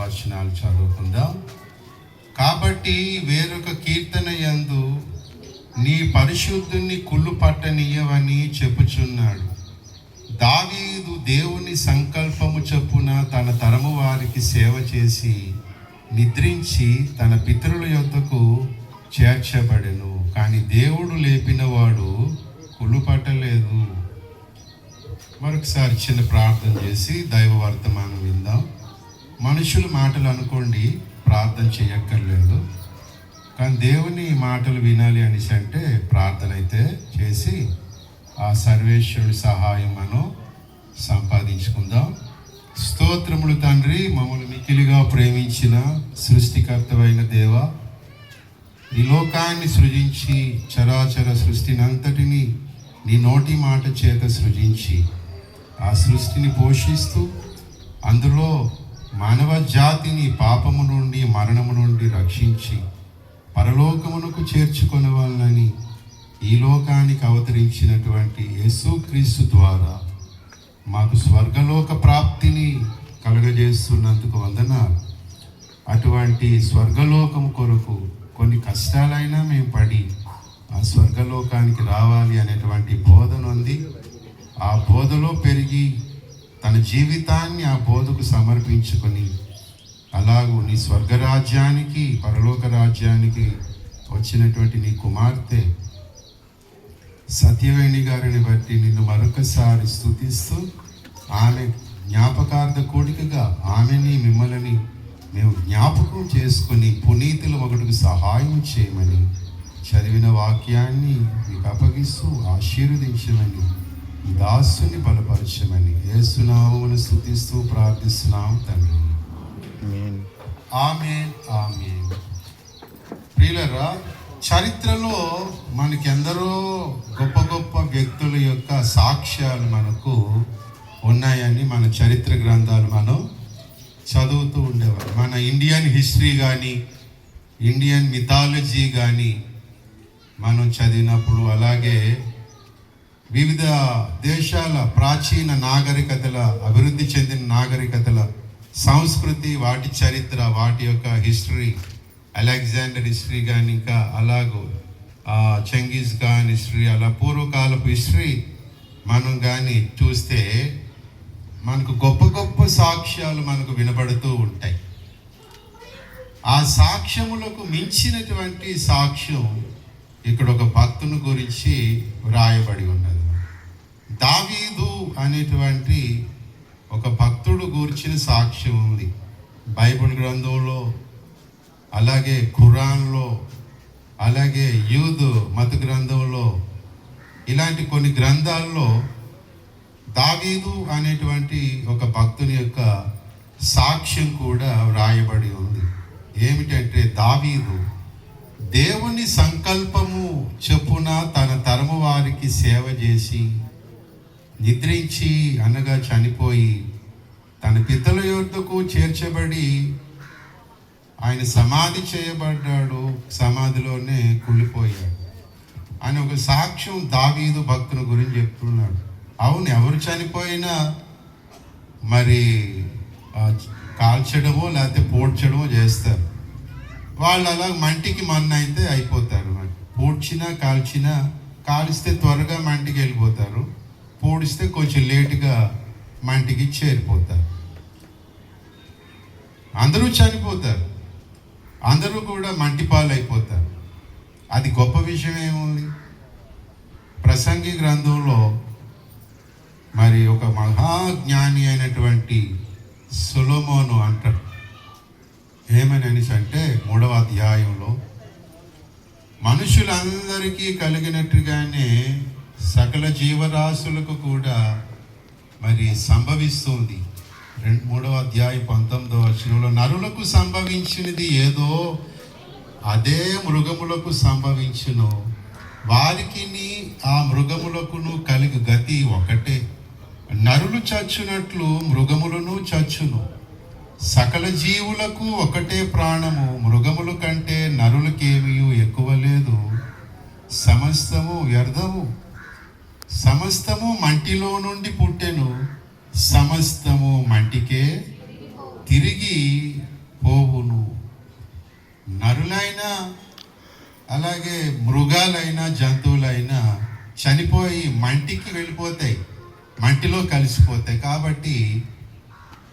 వచనాలు చదువుకుందాం. కాబట్టి వేరొక కీర్తన యందు నీ పరిశుద్ధుని కుళ్ళు పట్టనీయవని చెప్పుచున్నాడు. దావీదు దేవుని సంకల్పము చొప్పున తన తరము వారికి సేవ చేసి నిద్రించి తన పితరుల యొద్దకు చేర్చబడెను. కానీ దేవుడు లేపిన వాడు కుళ్ళు పట్టలేదు. మరొకసారి చిన్న ప్రార్థన చేసి దైవ వర్తమానం విందాం. మనుషుల మాటలు అనుకోండి, ప్రార్థన చేయక్కర్లేదు. కానీ దేవుని మాటలు వినాలి అనేసి అంటే ప్రార్థన అయితే చేసి ఆ సర్వేశ్వరుడి సహాయం మనం సంపాదించుకుందాం. స్తోత్రములు తండ్రి, మమ్మల్ని మిక్కిలిగా ప్రేమించిన సృష్టికర్తవైన దేవ, ఈ లోకాన్ని సృజించి చరాచర సృష్టిని అంతటిని నీ నోటి మాట చేత సృజించి ఆ సృష్టిని పోషిస్తూ అందులో మానవ జాతిని పాపము నుండి మరణము నుండి రక్షించి పరలోకమునకు చేర్చుకొనవాలని ఈ లోకానికి అవతరించినటువంటి యేసుక్రీస్తు ద్వారా మాకు స్వర్గలోక ప్రాప్తిని కలుగజేస్తున్నందుకు వందనాలు. అటువంటి స్వర్గలోకము కొరకు కొన్ని కష్టాలైనా మేము పడి ఆ స్వర్గలోకానికి రావాలి అనేటువంటి బోధన ఉంది. ఆ బోధలో పెరిగి తన జీవితాన్ని ఆ బోధకు సమర్పించుకొని అలాగూ నీ స్వర్గరాజ్యానికి పరలోక రాజ్యానికి వచ్చినటువంటి నీ కుమార్తె సత్యవేణి గారిని బట్టి నిన్ను మరొకసారి స్తుతిస్తూ ఆమె జ్ఞాపకార్థ కోడికగా ఆమెని మిమ్మల్ని మేము జ్ఞాపకం చేసుకొని పునీతుల ఒకటికి సహాయం చేయమని చదివిన వాక్యాన్ని మీకు అప్పగిస్తూ ఆశీర్వదించమని దాసుని బలపరచమని యేసునామమును స్తుతిస్తూ ప్రార్థిస్తున్నాం తండ్రి. ఆమేన్ ఆమేన్. ప్రియులారా, చరిత్రలో మనకెందరో గొప్ప గొప్ప వ్యక్తుల యొక్క సాక్ష్యాలు మనకు ఉన్నాయని మన చరిత్ర గ్రంథాలు మనం చదువుతూ ఉండేవారు. మన ఇండియన్ హిస్టరీ కానీ ఇండియన్ మిథాలజీ కానీ మనం చదివినప్పుడు, అలాగే వివిధ దేశాల ప్రాచీన నాగరికతల, అభివృద్ధి చెందిన నాగరికతల సంస్కృతి, వాటి చరిత్ర, వాటి యొక్క హిస్టరీ, అలెగ్జాండర్ హిస్టరీ కానీ ఇంకా అలాగూ చెంగిస్ ఖాన్ హిస్టరీ, అలా పూర్వకాలపు హిస్టరీ మనం కానీ చూస్తే మనకు గొప్ప గొప్ప సాక్ష్యాలు మనకు వినబడుతూ ఉంటాయి. ఆ సాక్ష్యములకు మించినటువంటి సాక్ష్యం ఇక్కడ ఒక భక్తుని గురించి వ్రాయబడి ఉన్నది. దావీదు అనేటువంటి ఒక భక్తుడు గురించిన సాక్ష్యం ఉంది బైబిల్ గ్రంథంలో, అలాగే ఖురాన్లో, అలాగే యూదు మత గ్రంథంలో, ఇలాంటి కొన్ని గ్రంథాల్లో దావీదు అనేటువంటి ఒక భక్తుని యొక్క సాక్ష్యం కూడా వ్రాయబడి ఉంది. ఏమిటంటే, దావీదు దేవుని సంకల్పము చొప్పున తన తరము వారికి సేవ చేసి నిద్రించి అనగా చనిపోయి తన పితల యొద్దకు చేర్చబడి ఆయన సమాధి చేయబడ్డాడు, సమాధిలోనే కుళ్ళిపోయాడు అని ఒక సాక్ష్యం దావీదు భక్తుని గురించి చెప్తున్నాడు. అవును, ఎవరు చనిపోయినా మరి కాల్చడమో లేకపోతే పూడ్చడమో చేస్తారు. వాళ్ళు అలా మంటికి మన్ను అయితే అయిపోతారు. పూడ్చినా కాల్చినా, కాలిస్తే త్వరగా మంటికి వెళ్ళిపోతారు, పూడిస్తే కొంచెం లేటుగా మంటికి చేరిపోతారు. అందరూ చనిపోతారు, అందరూ కూడా మంటిపాలు అయిపోతారు. అది గొప్ప విషయం ఏముంది? ప్రసంగి గ్రంథంలో మరి ఒక మహాజ్ఞాని అయినటువంటి సొలొమోను అంటాడు. ఏమని అనేసి అంటే 3వ అధ్యాయంలో, మనుషులందరికీ కలిగినట్టుగానే సకల జీవరాశులకు కూడా మరి సంభవిస్తుంది. 3వ అధ్యాయం 19వ వచనంలో, నరులకు సంభవించినది ఏదో అదే మృగములకు సంభవించును, వారికి ఆ మృగములకును కలిగి గతి ఒకటే. నరులు చచ్చునట్లు మృగములను చచ్చును. సకల జీవులకు ఒకటే ప్రాణము, మృగముల కంటే నరులకేమీ ఎక్కువ లేదు. సమస్తము వ్యర్థము, సమస్తము మంటిలో నుండి పుట్టెను, సమస్తము మంటికే తిరిగి నరులైనా అలాగే మృగాలైనా జంతువులైనా చనిపోయి మంటికి వెళ్ళిపోతాయి, మంటిలో కలిసిపోతాయి. కాబట్టి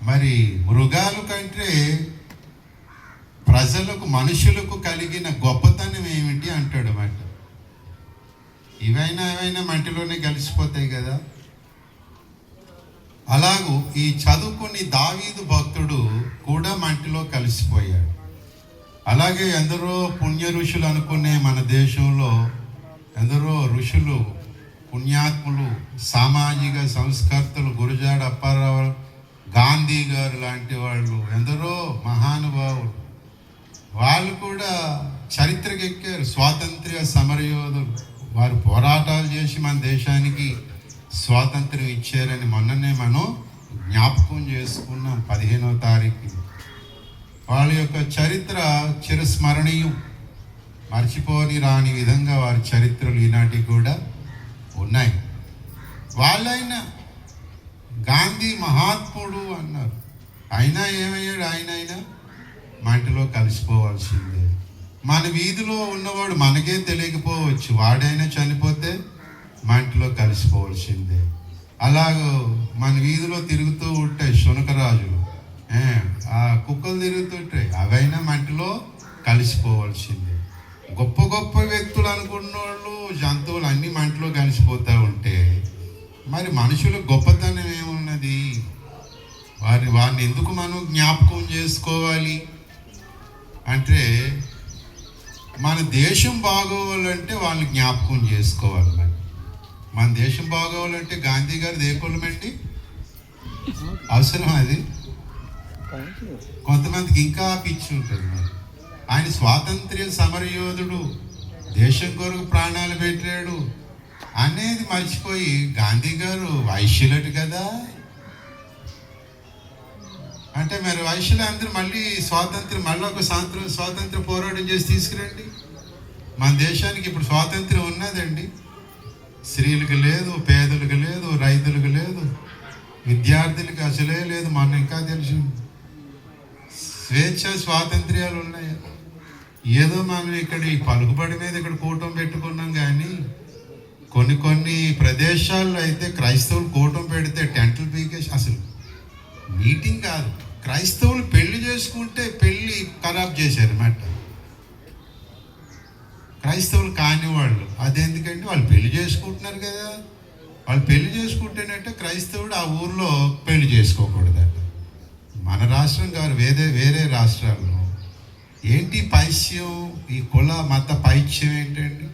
మరి మృగాలు కంటే ప్రజలకు మనుషులకు కలిగిన గొప్పతనం ఏమిటి అంటాడు మాట. ఏవైనా మంటిలోనే కలిసిపోతాయి కదా. అలాగూ ఈ చదువుకుని దావీదు భక్తుడు కూడా మంటిలో కలిసిపోయాడు. అలాగే ఎందరో పుణ్య ఋషులు అనుకునే మన దేశంలో ఎందరో ఋషులు, పుణ్యాత్ములు, సామాజిక సంస్కర్తలు, గురజాడ అప్పారావు, గాంధీ గారు లాంటి వాళ్ళు, ఎందరో మహానుభావులు, వాళ్ళు కూడా చరిత్రకి ఎక్కారు. స్వాతంత్ర్య సమరయోధులు, వారు పోరాటాలు చేసి మన దేశానికి స్వాతంత్ర్యం ఇచ్చారని మొన్ననే మనం జ్ఞాపకం చేసుకున్నాం 15వ తారీఖు. వాళ్ళ యొక్క చరిత్ర చిరస్మరణీయం, మర్చిపోని రాని విధంగా వారి చరిత్రలు ఈనాటికి కూడా ఉన్నాయి. వాళ్ళైనా గాంధీ మహాత్ముడు అన్నారు, అయినా ఏమయ్యాడు? అయినా మంటిలో కలిసిపోవాల్సిందే. మన వీధిలో ఉన్నవాడు మనకే తెలియకపోవచ్చు, వాడైనా చనిపోతే మంటిలో కలిసిపోవాల్సిందే. అలాగూ మన వీధిలో తిరుగుతూ ఉంటాయి శునకరాజులు, ఆ కుక్కలు తిరుగుతుంటాయి, అవైనా మంటిలో కలిసిపోవాల్సిందే. గొప్ప గొప్ప వ్యక్తులు అనుకున్న వాళ్ళు, జంతువులు అన్ని మంటిలో కలిసిపోతూ ఉంటే మరి మనుషుల గొప్పతనం ఏమున్నది? వారిని ఎందుకు మనం జ్ఞాపకం చేసుకోవాలి అంటే, మన దేశం బాగోవాలంటే వాళ్ళని జ్ఞాపకం చేసుకోవాలి. మన దేశం బాగోవాలంటే గాంధీ గారు దేకులమండి అవసరం. అది కొంతమందికి ఇంకా పిచ్చి ఉంటుంది. మరి ఆయన స్వాతంత్ర్య సమరయోధుడు, దేశం కొరకు ప్రాణాలు పెట్టాడు అనేది మర్చిపోయి గాంధీ గారు వైశ్యులటు కదా అంటే, మరి వైశ్యులు అందరూ మళ్ళీ మళ్ళీ ఒక స్వాతంత్ర పోరాటం చేసి తీసుకురండి. మన దేశానికి ఇప్పుడు స్వాతంత్ర్యం ఉన్నదండి. స్త్రీలకు లేదు, పేదలకు లేదు, రైతులకు లేదు, విద్యార్థులకు అసలే లేదు. మొన్న ఇంకా తెలుసు స్వేచ్ఛ స్వాతంత్ర్యాలు ఉన్నాయి. ఏదో మనం ఇక్కడ ఈ పలుకుబడి మీద ఇక్కడ కూటం పెట్టుకున్నాం, కానీ కొన్ని ప్రదేశాల్లో అయితే క్రైస్తవులు కూటం పెడితే టెంట్లు పీకేసి, అసలు మీటింగ్ కాదు, క్రైస్తవులు పెళ్లి చేసుకుంటే పెళ్లి ఖరాబ్ చేశారు అన్నమాట. క్రైస్తవులు కాని వాళ్ళు అదెందుకంటే వాళ్ళు పెళ్లి చేసుకుంటున్నారు కదా. వాళ్ళు పెళ్లి చేసుకుంటేనంటే క్రైస్తవుడు ఆ ఊర్లో పెళ్లి చేసుకోకూడదట. మన రాష్ట్రం కాదు, వేరే రాష్ట్రాల్లో ఏంటి పైశ్యం, ఈ కుల మత పైశ్యం ఏంటండి?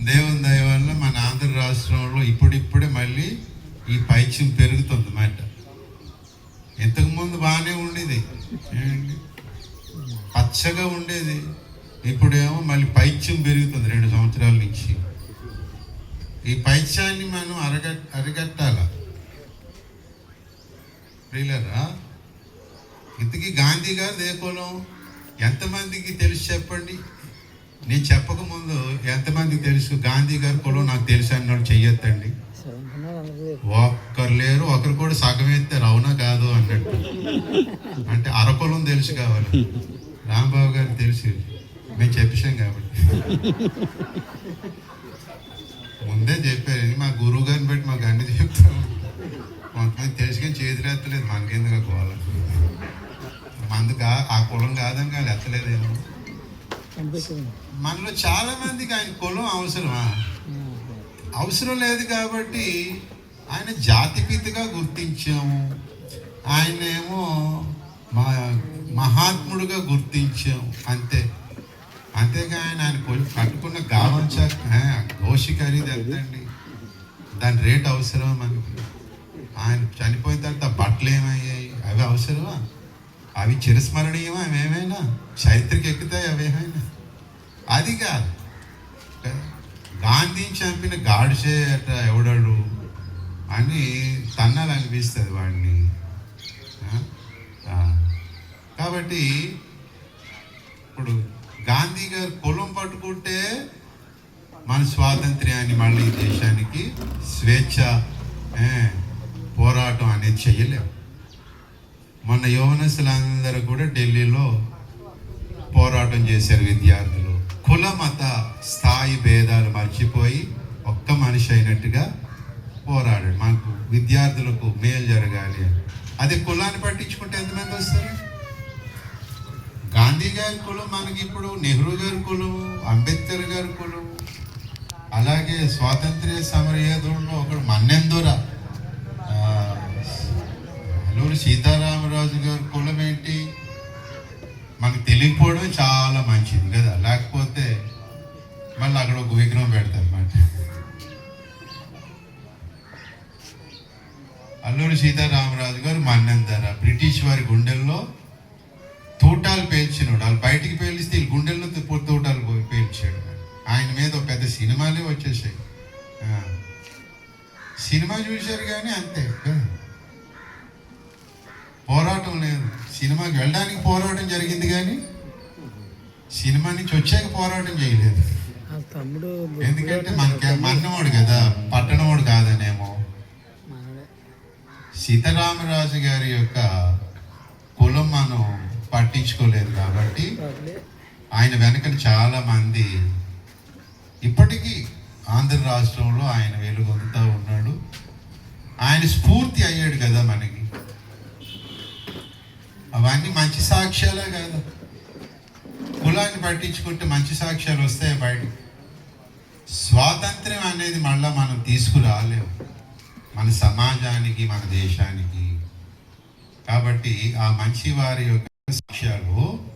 దేవుని దయ వల్ల మన ఆంధ్ర రాష్ట్రంలో ఇప్పుడిప్పుడే మళ్ళీ ఈ పైశ్యం పెరుగుతుంది మాట. ఇంతకుముందు బాగానే ఉండేది, పచ్చగా ఉండేది, ఇప్పుడేమో మళ్ళీ పైత్యం పెరుగుతుంది 2 సంవత్సరాల నుంచి. ఈ పైత్యాన్ని మనం అరిగట్టాల. ప్రియులారా, ఇంతకీ గాంధీ గారు దేకులం ఎంతమందికి తెలుసు చెప్పండి? నేను చెప్పకముందు ఎంతమందికి తెలుసు గాంధీ గారి కులం? నాకు తెలుసు అన్నాడు చెయ్యొద్దండి. ఒక్కరు లేరు, ఒకరు కూడా సగం ఎత్తారు, అవునా కాదు అన్నట్టు. అంటే అరకులం తెలుసు కావాలి. రాంబాబు గారికి తెలుసు, మేము చెప్పాం కాబట్టి ముందే చెప్పారు. మా గురువు గారిని బట్టి మాకు అన్ని చెప్తాము. కొంతమంది తెలుసు కానీ చేతులు ఎత్తలేదు, మనకెందుకు పోవాలి, మందుకు ఆ కులం కాదని కానీ ఎత్తలేదేమో. మనలో చాలా మందికి ఆయన కులం అవసరం లేదు కాబట్టి ఆయన జాతిపితగా గుర్తించాము, ఆయనేమో మహాత్ముడుగా గుర్తించాము, అంతేగాని ఆయన కట్టుకున్న గావంచ గోషి ఖరీదు ఎంతండి? దాని రేట్ అవసరమా మనకి? ఆయన చనిపోయిన తర్వాత బట్టలు ఏమయ్యాయి? అవి అవసరమా? అవి చిరస్మరణీయమా? అవేమైనా చరిత్రకి ఎక్కుతాయి అవేమైనా? అది కాదు. గాంధీని చంపిన గాడ్సే అట ఎవడాడు అని తన్నాలనిపిస్తుంది వాడిని. కాబట్టి ఇప్పుడు గాంధీ గారు కులం పట్టుకుంటే మన స్వాతంత్ర్యాన్ని మళ్ళీ దేశానికి స్వేచ్ఛ పోరాటం అనేది చెయ్యలేము. మొన్న యవనస్తులందరూ కూడా ఢిల్లీలో పోరాటం చేశారు విద్యార్థులు. కుల మత స్థాయి భేదాలు మర్చిపోయి ఒక్క మనిషి అయినట్టుగా పోరాడాడు. మాకు విద్యార్థులకు మేలు జరగాలి. అదే కులాన్ని పట్టించుకుంటే ఎంతమంది వస్తారు? గాంధీ గారి కులం మనకి ఇప్పుడు, నెహ్రూ గారి కులం, అంబేద్కర్ గారి కులం, అలాగే స్వాతంత్ర్య సమరయోధుల్లో ఒకడు మన్నెందూర, అల్లూరి సీతారామరాజు గారి కులం ఏంటి మనకు తెలియకపోవడం చాలా మంచిది కదా. లేకపోతే మళ్ళీ అక్కడ ఒక విగ్రహం పెడతారు అన్నమాట. అల్లూరి సీతారామరాజు గారు మన్నెందర, బ్రిటిష్ వారి గుండెల్లో తూటాలు పేల్చినాడు. వాళ్ళు బయటికి పేలిస్తే వీళ్ళు గుండెల్లో తూటాలు పేల్చాడు. ఆయన మీద ఒక పెద్ద సినిమాలే వచ్చేసాయి. సినిమా చూశారు కానీ అంతే, పోరాటం లేదు. సినిమాకి వెళ్ళడానికి పోరాటం జరిగింది కానీ సినిమా నుంచి వచ్చాక పోరాటం చేయలేదు. ఎందుకంటే మనకి మన్నవాడు కదా, పట్టణవాడు కాదనేమో. సీతారామరాజు గారి యొక్క కులం మనం పట్టించుకోలేదు కాబట్టి ఆయన వెనకన చాలా మంది ఇప్పటికీ ఆంధ్ర రాష్ట్రంలో ఆయన వెలుగొందుతూ ఉన్నాడు. ఆయన స్ఫూర్తి అయ్యాడు కదా మనకి. అవన్నీ మంచి సాక్ష్యాలే కాదు. కులాన్ని పట్టించుకుంటే మంచి సాక్ష్యాలు వస్తాయి బయట. స్వాతంత్ర్యం అనేది మళ్ళీ మనం తీసుకురాలేము మన సమాజానికి, మన దేశానికి. కాబట్టి ఆ మంచి వారి యొక్క సాక్ష్యాలు